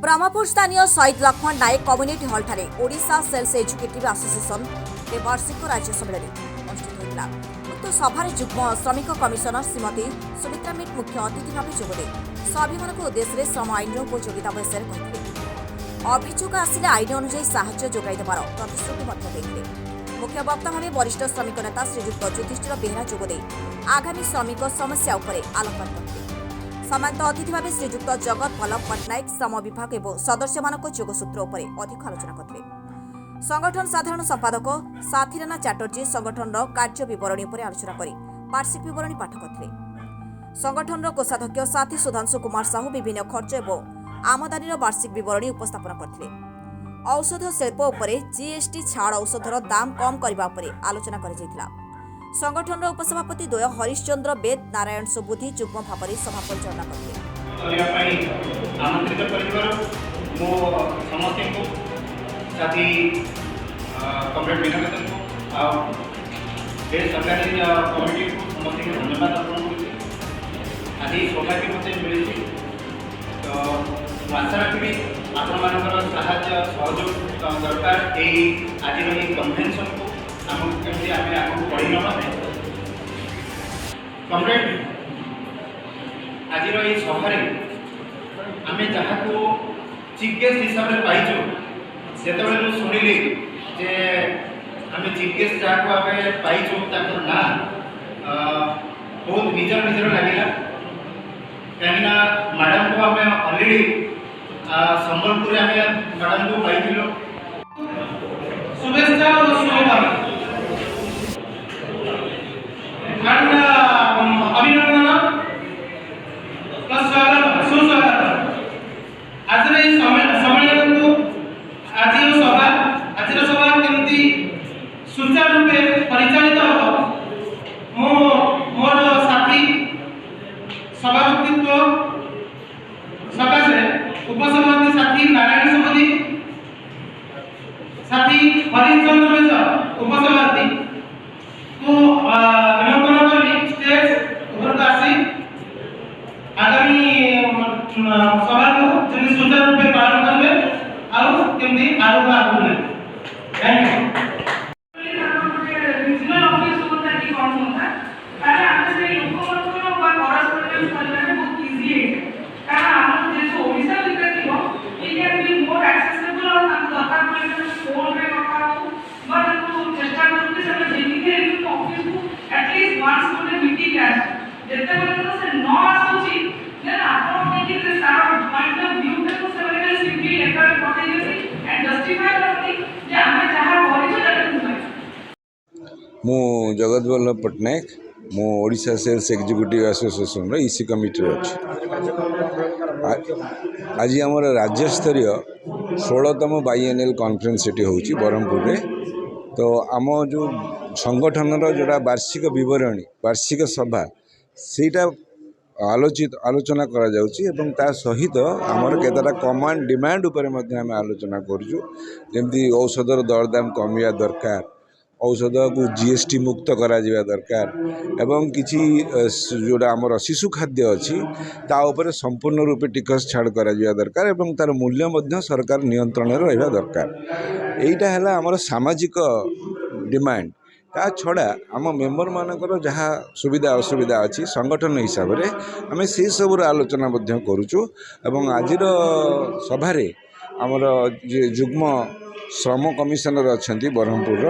ब्रह्मपुर स्थानीय शहीद लक्ष्मण नायक community hall ठारे ओडिशा सेल्स एजुकेटिव एसोसिएशन के वार्षिक राज्य सम्मेलन अनुष्ठित होता। उक्त सभार जुग्म श्रमिक कमिशनर श्रीमती सुमित्रा मिट मुख्य अतिथि भाव जोगदे स्वाभिमान उद्देश्य श्रम आईन उपयोगिता विषय कहते अभियोग आसिले आईन अनुଯାୟୀ साहाय्य जोगाई देवार प्रतिश्रुति मुख्य वक्ता भाव वरिष्ठ श्रमिक नेता श्रीजुक्त युधिष्ठिर बेहरा जोगदे आगामी श्रमिक समस्या उपर आलोकपात करते। सम्मानित अतिथि भाव श्रीजुक्त जगत वल्लभ पट्टनायक श्रम विभाग और सदस्य मान योगसूत्र उपर अधिक आलोचना करते। संगठन साधारण संपादक साथीराना चैटर्जी संगठन कार्य विवरणी उपर आलोचना कर वार्षिक विवरणी पाठ करते। संगठन कोषाध्यक्ष साथी सुधांशु कुमार साहू विभिन्न खर्च और आमदानी वार्षिक विवरणी उपस्थापन करते। औषध शिल्प उपर जीएसटी छाड़ औषधर दाम कम करने उपर आलोचना कर संगठन उपसभापति द्वय हरिश्चंद्र बेद नारायण सुबुद्धि जुग्म भाव सभा परिचालना आज सभारे आम जहाँ को चीफ गेस्ट हिसाब से पाइचु से शुणिली जे आम चीफ गेस्ट जहाँ को आम पाइचु ना बहुत निजर निजर लगे कहीं मैडम को आम अलरेडी संबलपुर आम मैडम को पाई शुभेच्छा और शुभकामना अभिनंदन प्लस स्वागत सुस्वागत आज सम्मेलन को आज सभा केमती सुचारू रूपे परिचालित हम मोर साथी सभापतित्व सकाशे उपसभापति साथी नारायण सुबुद्धि साथी हरिश्चंद्र बेद उपसभापति को निमंत्रण करी स्टेज उपरକୁ आसी आगामी सभा को जल्दी सुचारू रूपे पालन करेंगे और केमती आगे आगू ने थैंक यू। रीजनल ऑफिस होता है कौन होता है तारे आने से लोगों को वा कॉरेस्पॉन्डेंस करने में बहुत इजी है कारण हम जैसे ओडिशा लिखते हो it can be more accessible और हम दरकार पड़े फोन पे कथा हो बट हम चेष्टा करते समय जेनिके ऑफिस को एटलीस्ट वंस कोने मीटिंग है जते बले से न आसुची देन आपण देखि से सारा पॉइंट ऑफ व्यू के तो सेवरल सिंपली लेटर पठाई देसी एंड जस्टिफाई करती जे हम जहां करियो दैट मु जगत वल्लभ पट्टनायक मु Odisha sales executive association EC committee अच्छी आज आम राज्य स्तरीय 16तम बाइएनएल कॉन्फ्रेंस सेठी होची ब्रह्मपुर रे। तो आम जो संगठन जोड़ा वार्षिक विवरणी वार्षिक सभा सेटा आलोचना करा जाउची एवं ता सहित आमर केतटा कमांड डिमांड उपर आम आलोचना करूँ जमती औषधर दरदाम कमिया दरकार औषध को जीएसटी मुक्त करा जिबा दरकार एवं किसी जोड़ा आमर शिशु खाद्य अच्छी ता ऊपर संपूर्ण रूपे टिकस छाड़ करा जिबा दरकार एवं तार मूल्य मध्य सरकार नियंत्रण रहिबा दरकार। एइटा हैला आमर सामाजिक डिमांड ता छड़ा आम मेम्बर मानकर जहाँ सुविधा असुविधा अच्छी संगठन हिसाब से आम से सबूर आलोचना करुचु एवं आजिर सभारे आमर जुग्म श्रम कमिशनर अच्छा ब्रह्मपुर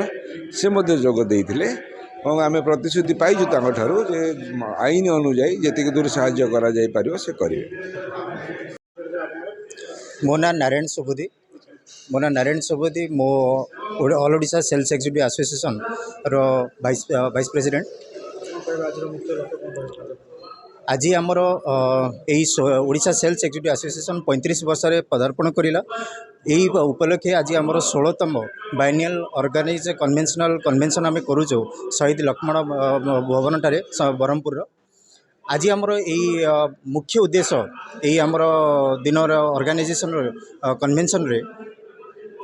से जोग देते और आम प्रतिश्रुति पाइचु ठारू जे आईन अनुजाई जी दूर साहाय्य करा जाई पारिबो से करिवे। मो ना नारायण सुबुद्धि मो all Odisha sales executive association रो वाइस प्रेसिडेंट। आज आमर ओडिशा सेल्स एग्जीक्यूटिव एसोसिएशन 35 वर्ष पदार्पण करिला। यही उपलक्षे आज आमर 16तम बाइनियल ऑर्गेनाइज कन्वेंशन आम करूँ शहीद लक्ष्मण भवन ठारे ब्रह्मपुर। आज आमर यही मुख्य उद्देश्य यही आमर दिन ऑर्गेनाइजेशन कन्वेंशन रे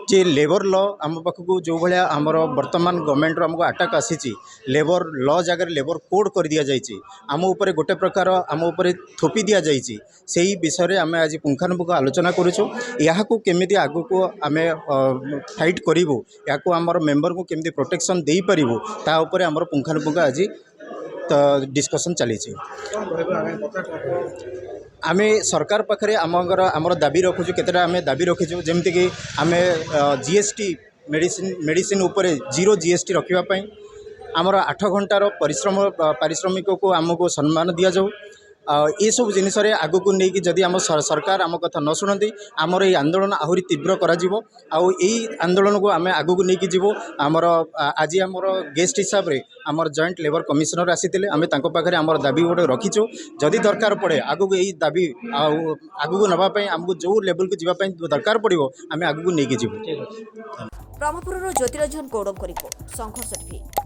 जे लेबर लॉ आम पाखक जो भाया आमर वर्तमान गवर्नमेंट आमको अटैक आसी लेबर लॉ जगह लेबर कोड कर दि जाइए आम उपर गोटे प्रकार आम उपर थोपी दि जाइए से विषय आम आज पुंखानुपुंख आलोचना करूँ को केमी आग को आम फाइट करूँ या आमर मेम्बर को केमी प्रोटेक्शन दे पारू तापर आमर पुंखानुपुंख आज डिस्कसन चली आम सरकार पाखे आमर दाबी रखुचु केतेटा आम दाबी रखीचु जमीक आम जीएसटी मेडिसिन उपर 0 जीएसटी रखापी आमर 8 घंटार पारिश्रमिक को आमको सम्मान दि जाऊ ये सब जिनस आग को लेकिन जदि आम सरकार आम कथा न शुणती आमर ये आंदोलन आहरी तीव्र करा आंदोलन को आम आग को लेकिन जीवो आमर आज आमर गेस्ट हिसाब से आमर जॉइंट लेबर कमिशनर आसीते आम पाखे आमर दाबी गोटे रखीचु जदि दरकार पड़े आग को यही दाबी आग को नापी आमको जो लेवल को जावाई दरकार पड़ो आम आग को लेकिन जीवो। ब्रह्मपुर ज्योतिरंजन गौड़ को रिपोर्ट संघर्ष टीवी।